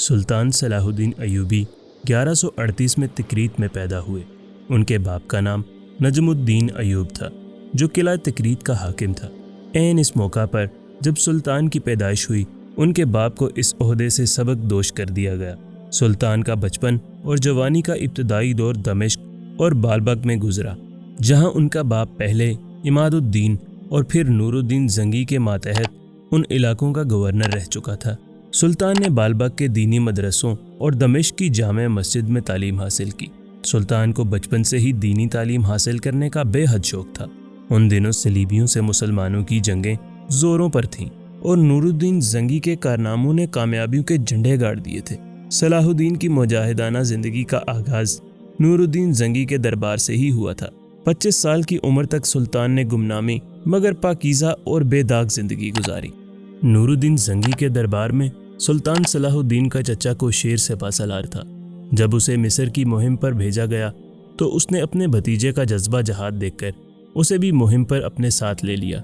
سلطان صلاح الدین ایوبی 1138 میں تکریت میں پیدا ہوئے۔ ان کے باپ کا نام نجم الدین ایوب تھا جو قلعہ تکریت کا حاکم تھا۔ عین اس موقع پر جب سلطان کی پیدائش ہوئی ان کے باپ کو اس عہدے سے سبق دوش کر دیا گیا۔ سلطان کا بچپن اور جوانی کا ابتدائی دور دمشق اور بالبک میں گزرا، جہاں ان کا باپ پہلے عماد الدین اور پھر نور الدین زنگی کے ماتحت ان علاقوں کا گورنر رہ چکا تھا۔ سلطان نے بالبک کے دینی مدرسوں اور دمشق کی جامع مسجد میں تعلیم حاصل کی۔ سلطان کو بچپن سے ہی دینی تعلیم حاصل کرنے کا بے حد شوق تھا۔ ان دنوں صلیبیوں سے مسلمانوں کی جنگیں زوروں پر تھیں اور نور الدین زنگی کے کارناموں نے کامیابیوں کے جھنڈے گاڑ دیے تھے۔ صلاح الدین کی مجاہدانہ زندگی کا آغاز نور الدین زنگی کے دربار سے ہی ہوا تھا۔ 25 سال کی عمر تک سلطان نے گمنامی مگر پاکیزہ اور بے داغ زندگی گزاری۔ نور الدین زنگی کے دربار میں سلطان صلاح الدین کا چچا کوشیر سپہ سالار تھا۔ جب اسے مصر کی مہم پر بھیجا گیا تو اس نے اپنے بھتیجے کا جذبہ جہاد دیکھ کر اسے بھی مہم پر اپنے ساتھ لے لیا۔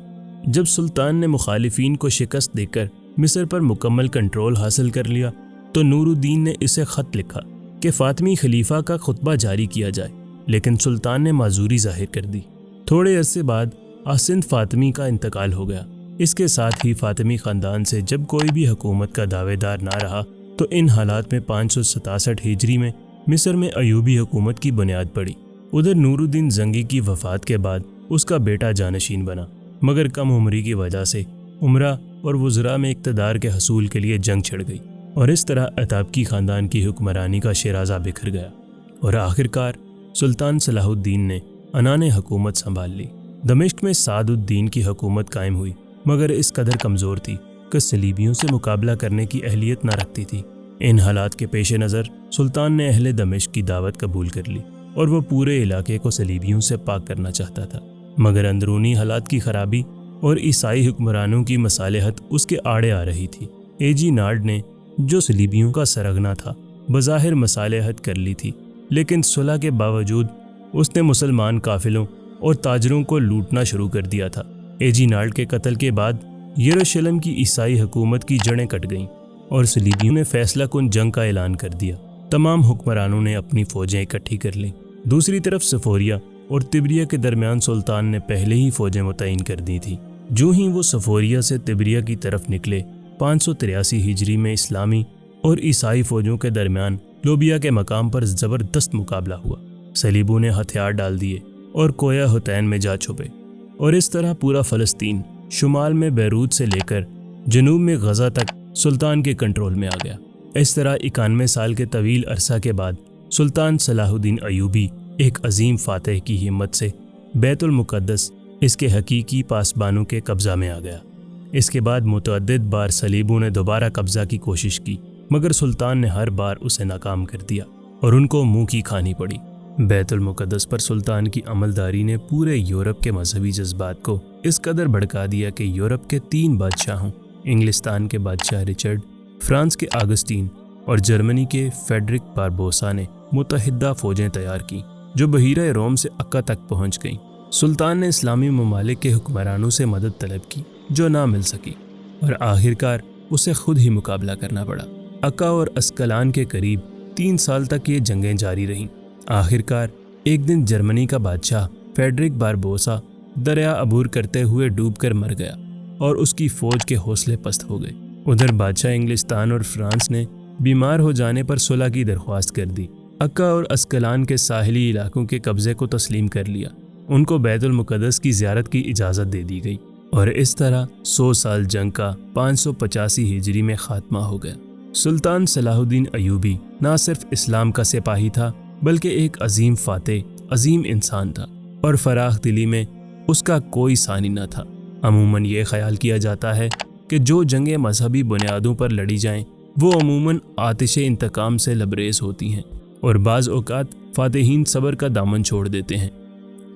جب سلطان نے مخالفین کو شکست دے کر مصر پر مکمل کنٹرول حاصل کر لیا تو نور الدین نے اسے خط لکھا کہ فاطمی خلیفہ کا خطبہ جاری کیا جائے، لیکن سلطان نے معذوری ظاہر کر دی۔ تھوڑے عرصے بعد آسند فاطمی کا انتقال ہو گیا۔ اس کے ساتھ ہی فاطمی خاندان سے جب کوئی بھی حکومت کا دعوے دار نہ رہا تو ان حالات میں 567 ہجری میں مصر میں ایوبی حکومت کی بنیاد پڑی۔ ادھر نور الدین زنگی کی وفات کے بعد اس کا بیٹا جانشین بنا، مگر کم عمری کی وجہ سے امراء اور وزراء میں اقتدار کے حصول کے لیے جنگ چھڑ گئی اور اس طرح عتابکی خاندان کی حکمرانی کا شیرازہ بکھر گیا اور آخرکار سلطان صلاح الدین نے عنان حکومت سنبھال لی۔ دمشق میں سعد الدین کی حکومت قائم ہوئی، مگر اس قدر کمزور تھی کہ صلیبیوں سے مقابلہ کرنے کی اہلیت نہ رکھتی تھی۔ ان حالات کے پیش نظر سلطان نے اہل دمشق کی دعوت قبول کر لی اور وہ پورے علاقے کو صلیبیوں سے پاک کرنا چاہتا تھا، مگر اندرونی حالات کی خرابی اور عیسائی حکمرانوں کی مصالحت اس کے آڑے آ رہی تھی۔ ایجی نارڈ نے جو صلیبیوں کا سرغنہ تھا بظاہر مصالحت کر لی تھی، لیکن صلح کے باوجود اس نے مسلمان قافلوں اور تاجروں کو لوٹنا شروع کر دیا تھا۔ ایجی نارڈ کے قتل کے بعد یروشلم کی عیسائی حکومت کی جڑیں کٹ گئیں اور صلیبیوں نے فیصلہ کن جنگ کا اعلان کر دیا۔ تمام حکمرانوں نے اپنی فوجیں اکٹھی کر لیں۔ دوسری طرف صفوریہ اور تبریہ کے درمیان سلطان نے پہلے ہی فوجیں متعین کر دی تھی۔ جو ہی وہ صفوریہ سے تبریہ کی طرف نکلے 583 ہجری میں اسلامی اور عیسائی فوجوں کے درمیان لوبیا کے مقام پر زبردست مقابلہ ہوا۔ صلیبوں نے ہتھیار ڈال دیے اور کویا حتین میں جا چھپے اور اس طرح پورا فلسطین شمال میں بیروت سے لے کر جنوب میں غزہ تک سلطان کے کنٹرول میں آ گیا۔ اس طرح 91 سال کے طویل عرصہ کے بعد سلطان صلاح الدین ایوبی ایک عظیم فاتح کی ہمت سے بیت المقدس اس کے حقیقی پاسبانوں کے قبضہ میں آ گیا۔ اس کے بعد متعدد بار صلیبوں نے دوبارہ قبضہ کی کوشش کی، مگر سلطان نے ہر بار اسے ناکام کر دیا اور ان کو منہ کی کھانی پڑی۔ بیت المقدس پر سلطان کی عملداری نے پورے یورپ کے مذہبی جذبات کو اس قدر بھڑکا دیا کہ یورپ کے 3 بادشاہوں، انگلستان کے بادشاہ رچرڈ، فرانس کے آگسٹین اور جرمنی کے فیڈرک باربوسا نے متحدہ فوجیں تیار کیں جو بحیرہ روم سے عکا تک پہنچ گئیں۔ سلطان نے اسلامی ممالک کے حکمرانوں سے مدد طلب کی جو نہ مل سکی اور آخرکار اسے خود ہی مقابلہ کرنا پڑا۔ عکا اور اسکلان کے قریب 3 سال تک یہ جنگیں جاری رہیں۔ آخرکار ایک دن جرمنی کا بادشاہ فیڈرک باربوسا دریا عبور کرتے ہوئے ڈوب کر مر گیا اور اس کی فوج کے حوصلے پست ہو گئے۔ ادھر بادشاہ انگلستان اور فرانس نے بیمار ہو جانے پر صلح کی درخواست کر دی۔ عکا اور اسکلان کے ساحلی علاقوں کے قبضے کو تسلیم کر لیا۔ ان کو بیت المقدس کی زیارت کی اجازت دے دی گئی اور اس طرح 100 سال جنگ کا 585 ہجری میں خاتمہ ہو گیا۔ سلطان صلاح الدین ایوبی نہ صرف اسلام کا سپاہی تھا بلکہ ایک عظیم فاتح، عظیم انسان تھا اور فراخ دلی میں اس کا کوئی ثانی نہ تھا۔ عموماً یہ خیال کیا جاتا ہے کہ جو جنگیں مذہبی بنیادوں پر لڑی جائیں وہ عموماً آتش انتقام سے لبریز ہوتی ہیں اور بعض اوقات فاتحین صبر کا دامن چھوڑ دیتے ہیں۔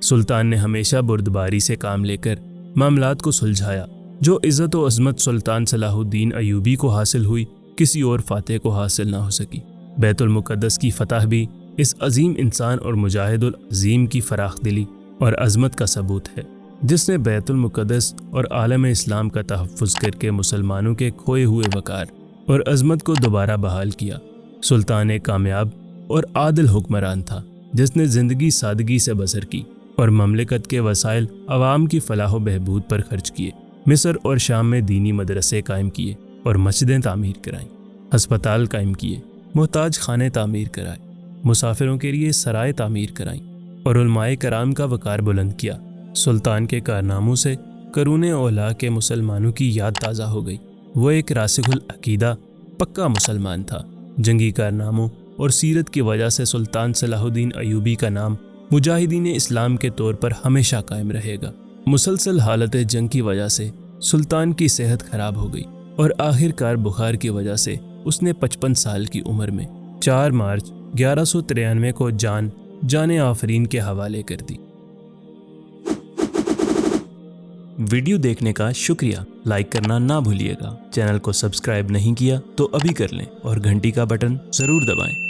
سلطان نے ہمیشہ بردباری سے کام لے کر معاملات کو سلجھایا۔ جو عزت و عظمت سلطان صلاح الدین ایوبی کو حاصل ہوئی کسی اور فاتح کو حاصل نہ ہو سکی۔ بیت المقدس کی فتح بھی اس عظیم انسان اور مجاہد العظیم کی فراخ دلی اور عظمت کا ثبوت ہے، جس نے بیت المقدس اور عالم اسلام کا تحفظ کر کے مسلمانوں کے کھوئے ہوئے وقار اور عظمت کو دوبارہ بحال کیا۔ سلطان ایک کامیاب اور عادل حکمران تھا جس نے زندگی سادگی سے بسر کی اور مملکت کے وسائل عوام کی فلاح و بہبود پر خرچ کیے۔ مصر اور شام میں دینی مدرسے قائم کیے اور مسجدیں تعمیر کرائیں، ہسپتال قائم کیے، محتاج خانے تعمیر کرائے، مسافروں کے لیے سرائے تعمیر کرائیں اور علماء کرام کا وقار بلند کیا۔ سلطان کے کارناموں سے قرون اولیٰ کے مسلمانوں کی یاد تازہ ہو گئی۔ وہ ایک راسخ العقیدہ پکا مسلمان تھا۔ جنگی کارناموں اور سیرت کی وجہ سے سلطان صلاح الدین ایوبی کا نام مجاہدین اسلام کے طور پر ہمیشہ قائم رہے گا۔ مسلسل حالت جنگ کی وجہ سے سلطان کی صحت خراب ہو گئی اور آخر کار بخار کی وجہ سے اس نے 55 سال کی عمر میں 4 مارچ 1193 کو جان آفرین کے حوالے کر دی۔ ویڈیو دیکھنے کا شکریہ۔ لائک کرنا نہ بھولیے گا۔ چینل کو سبسکرائب نہیں کیا تو ابھی کر لیں اور گھنٹی کا بٹن ضرور دبائیں۔